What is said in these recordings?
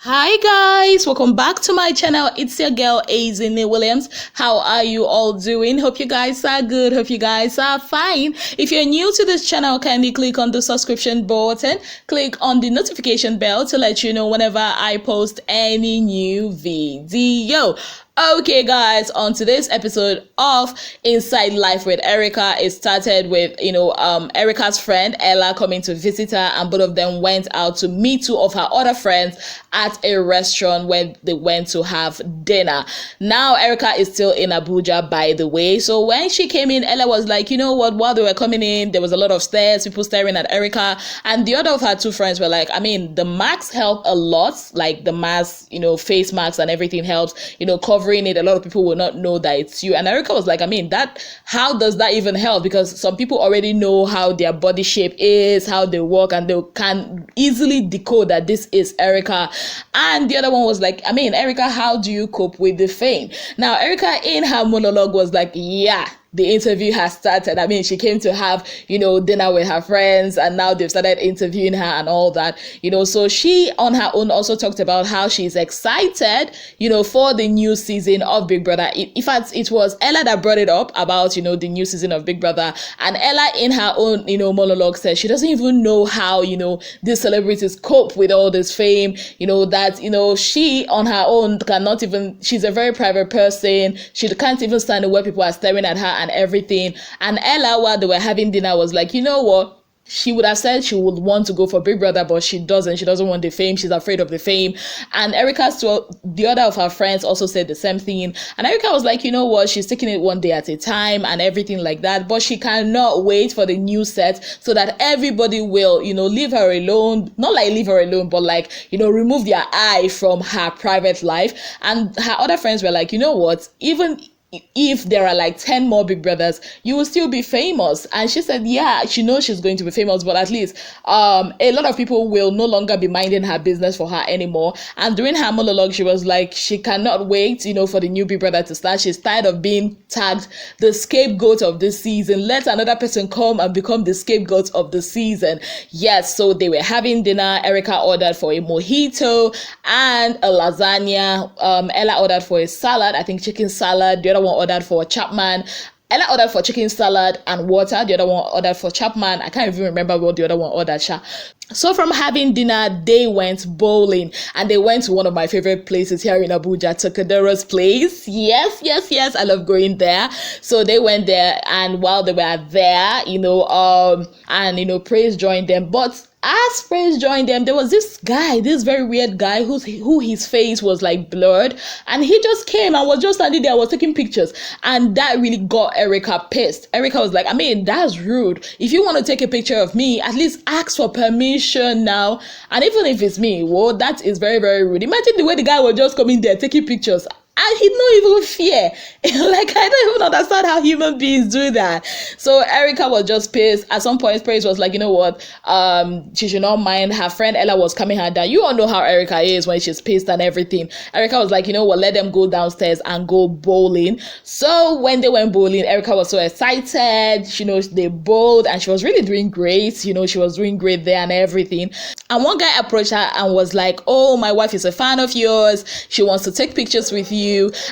Hi guys, welcome back to my channel. It's your girl Azine Williams. How are you all doing? Hope you guys are good. Hope you guys are fine. If you're new to this channel, kindly click on the subscription button. Click on the notification bell to let you know whenever I post any new video. Okay guys, on today's episode of Inside Life with Erica, it started with Erica's friend Ella coming to visit her, and both of them went out to meet two of her other friends at a restaurant where they went to have dinner. Now Erica is still in Abuja, by the way. So when she came in, Ella was like, you know what, while they were coming in, there was a lot of stares, people staring at Erica, and the other of her two friends were like, the masks help a lot, like the mask, face masks and everything helps, covering it. A lot of people will not know that it's you. And Erica was like, how does that even help? Because some people already know how their body shape is, how they walk, and they can easily decode that this is Erica. And the other one was like, Erica, how do you cope with the fame? Now, Erica in her monologue was like, yeah, the interview has started. She came to have, dinner with her friends, and now they've started interviewing her and all that, so she on her own also talked about how she's excited, for the new season of Big Brother. In fact, it was Ella that brought it up about, the new season of Big Brother, and Ella in her own, monologue said she doesn't even know how, these celebrities cope with all this fame, that, she on her own cannot even, she's a very private person. She can't even stand where people are staring at her and everything. And Ella, while they were having dinner, was like, you know what? She would have said she would want to go for Big Brother, but she doesn't. She doesn't want the fame. She's afraid of the fame. And the other of her friends also said the same thing. And Erica was like, you know what? She's taking it one day at a time and everything like that. But she cannot wait for the new set so that everybody will, leave her alone. Not like leave her alone, but like, remove their eye from her private life. And her other friends were like, you know what? Even if there are like 10 more Big Brothers, you will still be famous. And she said, yeah, she knows she's going to be famous, but at least a lot of people will no longer be minding her business for her anymore. And during her monologue, she was like, she cannot wait, for the new Big Brother to start. She's tired of being tagged the scapegoat of this season. Let another person come and become the scapegoat of the season. Yes, so they were having dinner. Erica ordered for a mojito and a lasagna. Ella ordered for a salad, I think chicken salad. The other one ordered for Chapman. Ella ordered for chicken salad and water. The other one ordered for Chapman. I can't even remember what the other one ordered. So from having dinner, they went bowling, and they went to one of my favorite places here in Abuja, Takadera's place. Yes, I love going there. So they went there, and while they were there, Praise joined them. But as Praise joined them, there was this very weird guy who his face was like blurred, and he just came and was just standing there, was taking pictures, and that really got Erica pissed. Erica was like, that's rude. If you want to take a picture of me, at least ask for permission now. And even if it's me, that is very, very rude. Imagine the way the guy was just coming there taking pictures, and he not even fear. Like, I don't even understand how human beings do that. So Erica was just pissed. At some point, Praise was like, you know what? She should not mind. Her friend Ella was coming her down. You all know how Erica is when she's pissed and everything. Erica was like, you know what? Let them go downstairs and go bowling. So when they went bowling, Erica was so excited. They bowled, and she was really doing great. She was doing great there and everything. And one guy approached her and was like, oh, my wife is a fan of yours. She wants to take pictures with you.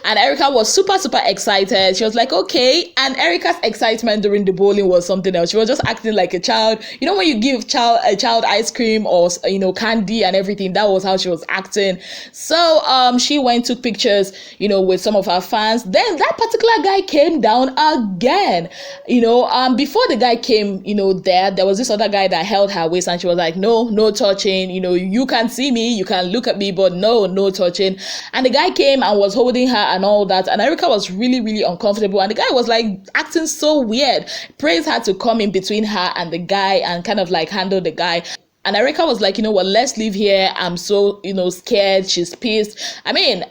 And Erica was super, super excited. She was like, okay. And Erica's excitement during the bowling was something else. She was just acting like a child. When you give a child ice cream or, candy and everything, that was how she was acting. So she went, took pictures, with some of her fans. Then that particular guy came down again. Before the guy came, there was this other guy that held her waist, and she was like, no touching. You can see me, you can look at me, but no touching. And the guy came and was holding her and all that, and Erica was really, really uncomfortable, and the guy was like acting so weird. Praise had to come in between her and the guy and kind of like handle the guy. And Erica was like, let's leave here. I'm so, scared. She's pissed.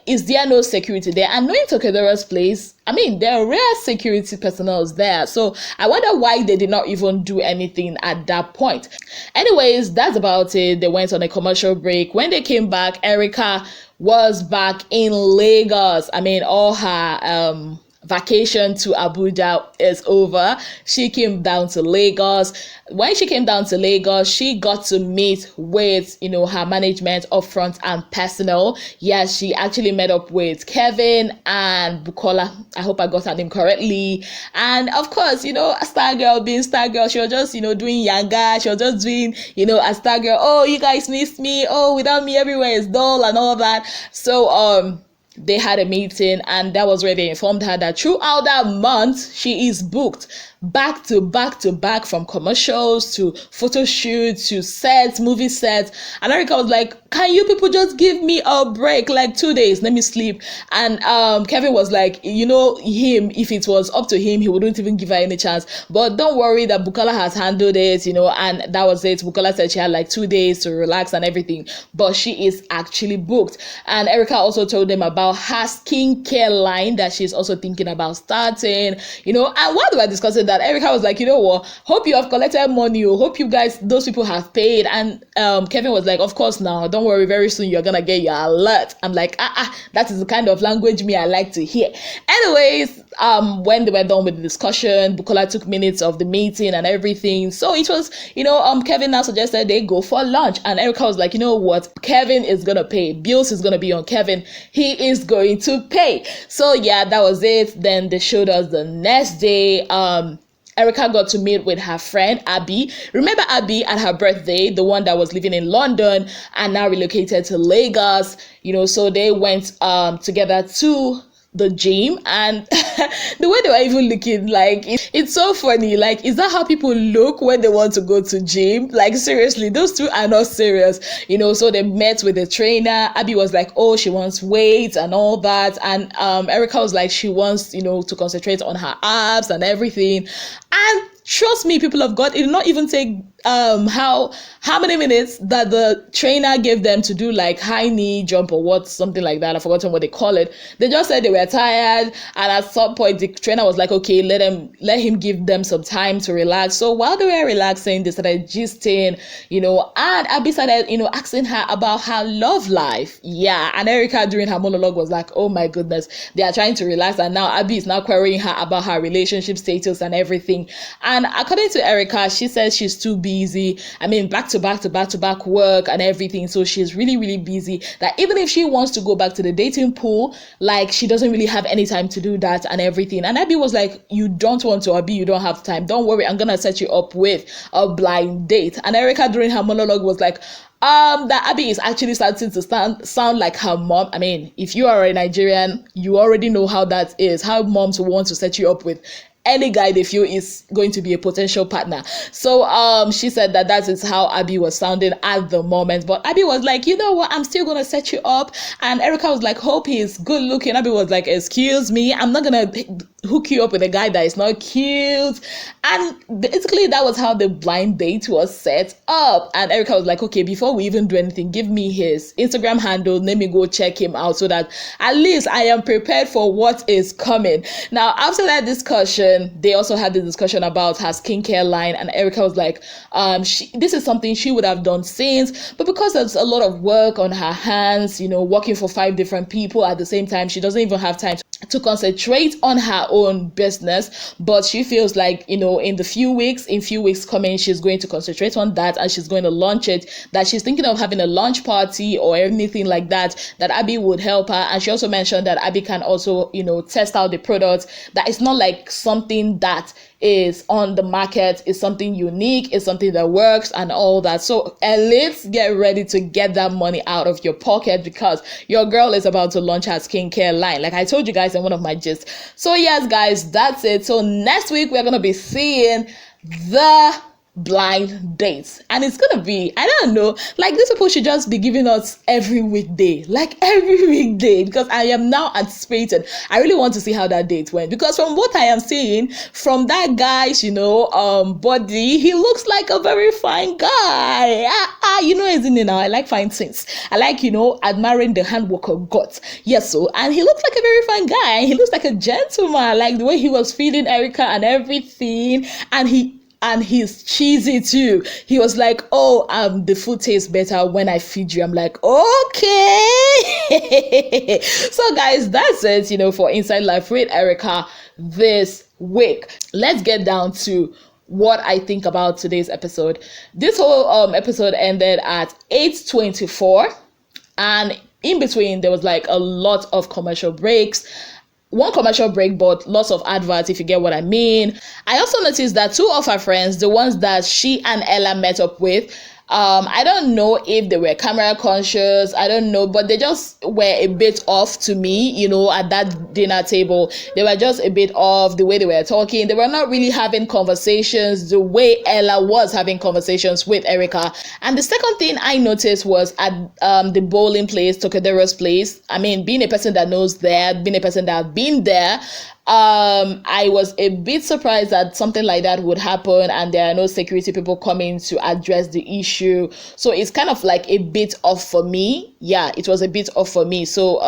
Is there no security there? And knowing Tokedera's place, there are rare security personnel there. So I wonder why they did not even do anything at that point. Anyways, that's about it. They went on a commercial break. When they came back, Erica was back in Lagos. All her vacation to Abuja is over. She came down to Lagos. When she came down to Lagos, she got to meet with, her management up front and personal. Yes, she actually met up with Kevin and Bukola. I hope I got her name correctly. And of course, a star girl being star girl, she was just, doing yanga. She was just doing, a star girl. Oh, you guys missed me. Oh, without me, everywhere is dull and all that. So, they had a meeting, and that was where they informed her that throughout that month she is booked back to back to back, from commercials to photo shoots to sets, movie sets. And Erica was like, can you people just give me a break, like 2 days, let me sleep? And Kevin was like, if it was up to him, he wouldn't even give her any chance, but don't worry that Bukola has handled it, and that was it. Bukola said she had like 2 days to relax and everything, but she is actually booked. And Erica also told them about her skincare line that she's also thinking about starting, and while they were discussing that, Erica was like, hope you have collected money, hope you guys, those people have paid. And Kevin was like, of course, now don't worry, very soon you're gonna get your alert. I'm like, that is the kind of language me I like to hear. Anyways, when they were done with the discussion, Bukola took minutes of the meeting and everything. So it was, Kevin now suggested they go for lunch, and Erica was like, you know what, Kevin is gonna pay, bills is gonna be on Kevin, he is going to pay. So yeah, that was it. Then they showed us the next day. Erica got to meet with her friend Abby. Remember Abby at her birthday, the one that was living in London and now relocated to Lagos. So they went together to the gym, and the way they were even looking, like, it's so funny. Like, is that how people look when they want to go to gym? Like, seriously, those two are not serious. So they met with the trainer. Abby was like, oh, she wants weights and all that, and Erica was like, she wants to concentrate on her abs and everything. And trust me, people of God, it did not even take how many minutes that the trainer gave them to do like high knee jump or something like that. I've forgotten what they call it. They just said they were tired, and at some point the trainer was like, okay, let him give them some time to relax. So while they were relaxing, they started gisting, and Abby started asking her about her love life. Yeah, and Erica during her monologue was like, oh my goodness, they are trying to relax, and now Abby is now querying her about her relationship status and everything. And according to Erica, she says she's too busy. I mean, back to back work and everything. So she's really, really busy, that even if she wants to go back to the dating pool, like, she doesn't really have any time to do that and everything. And Abby was like, you don't want to, Abby, you don't have time. Don't worry, I'm gonna set you up with a blind date. And Erica during her monologue was like, that Abby is actually starting to sound like her mom. I mean, if you are a Nigerian, you already know how that is, how moms want to set you up with any guy they feel is going to be a potential partner. So she said that is how Abby was sounding at the moment. But Abby was like, you know what, I'm still gonna set you up. And Erica was like, hope he's good looking. Abby was like, excuse me, I'm not gonna hook you up with a guy that is not cute. And basically that was how the blind date was set up. And Erica was like, okay, before we even do anything, give me his Instagram handle, let me go check him out, so that at least I am prepared for what is coming. Now, after that discussion, they also had the discussion about her skincare line, and Erica was like, this is something she would have done since, but because there's a lot of work on her hands, working for 5 different people at the same time, she doesn't even have time to concentrate on her own business. But she feels like, in few weeks coming, she's going to concentrate on that, and she's going to launch it, that she's thinking of having a launch party or anything like that Abby would help her. And she also mentioned that Abby can also, test out the products, that it's not like something that is on the market, is something unique, is something that works and all that. So let's get ready to get that money out of your pocket, because your girl is about to launch her skincare line, like I told you guys in one of my gists. So yes, guys, that's it. So next week we're gonna be seeing the blind dates, and it's gonna be, I don't know, like, these people should just be giving us every weekday, because I am now anticipated. I really want to see how that date went, because from what I am seeing from that guy's body, he looks like a very fine guy. Isn't it now? I like fine things. I like admiring the handwork of God. Yes, so, and he looks like a very fine guy, he looks like a gentleman, like the way he was feeding Erica and everything. And he's cheesy too. He was like, oh, the food tastes better when I feed you. I'm like, okay. So guys, that's it, for Inside Life with Erica this week. Let's get down to what I think about today's episode. This whole episode ended at 8:24, and in between there was like a lot of commercial breaks. One commercial break, but lots of adverts, if you get what I mean. I also noticed that two of her friends, the ones that she and Ella met up with, I don't know if they were camera conscious, I don't know, but they just were a bit off to me, at that dinner table. They were just a bit off the way they were talking. They were not really having conversations the way Ella was having conversations with Erica. And the second thing I noticed was at the bowling place, Tokadero's place. I mean, being a person that knows there, being a person that have been there, I was a bit surprised that something like that would happen and there are no security people coming to address the issue. So it's kind of like a bit off for me. Yeah, it was a bit off for me. So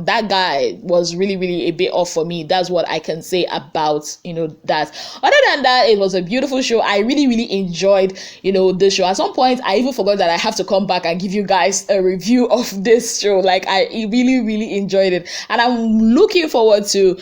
that guy was really, really a bit off for me. That's what I can say about that. Other than that, it was a beautiful show. I really, really enjoyed the show. At some point I even forgot that I have to come back and give you guys a review of this show. Like, I really, really enjoyed it, and I'm looking forward to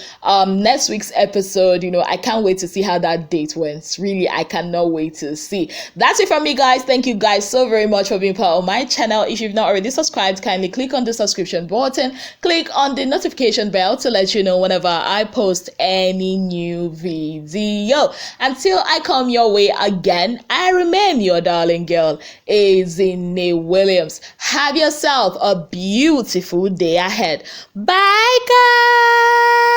next week's episode. I can't wait to see how that date went. Really, I cannot wait to see. That's it from me, guys. Thank you guys so very much for being part of my channel. If you've not already subscribed, kindly click on the subscription button, click on the notification bell to let you know whenever I post any new video. Until I come your way again, I remain your darling girl, Ezine Williams. Have yourself a beautiful day ahead. Bye, guys.